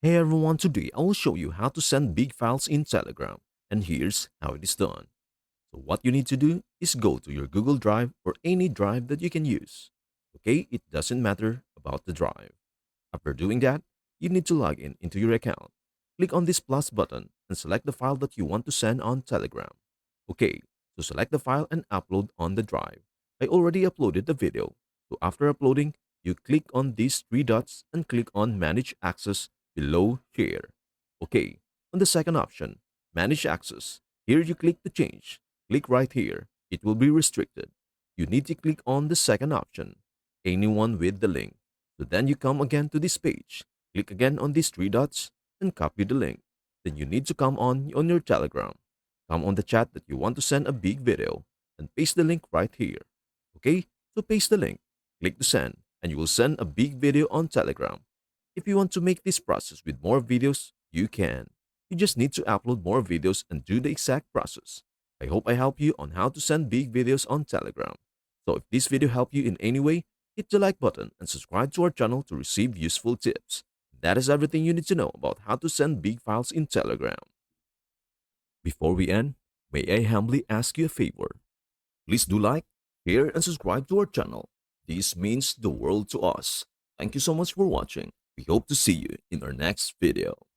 Hey everyone, today I will show you how to send big files in Telegram, and here's how it is done. So what you need to do is go to your Google Drive or any drive that you can use. Okay, it doesn't matter about the drive. After doing that, you need to log in into your account. Click on this plus button and select the file that you want to send on Telegram. Okay, so select the file and upload on the drive. I already uploaded the video. So after uploading, you click on these three dots and click on Manage Access below here. Okay, on the second option, Manage Access. Here you click to change. Click right here. It will be restricted. You need to click on the second option, anyone with the link. So then you come again to this page. Click again on these three dots and copy the link. Then you need to come on your Telegram. Come on the chat that you want to send a big video and paste the link right here. Okay, so paste the link, click to send, and you will send a big video on Telegram. If you want to make this process with more videos, you can. You just need to upload more videos and do the exact process. I hope I help you on how to send big videos on Telegram. So if this video helped you in any way, hit the like button and subscribe to our channel to receive useful tips. That is everything you need to know about how to send big files in Telegram. Before we end, may I humbly ask you a favor? Please do like, share, and subscribe to our channel. This means the world to us. Thank you so much for watching. We hope to see you in our next video.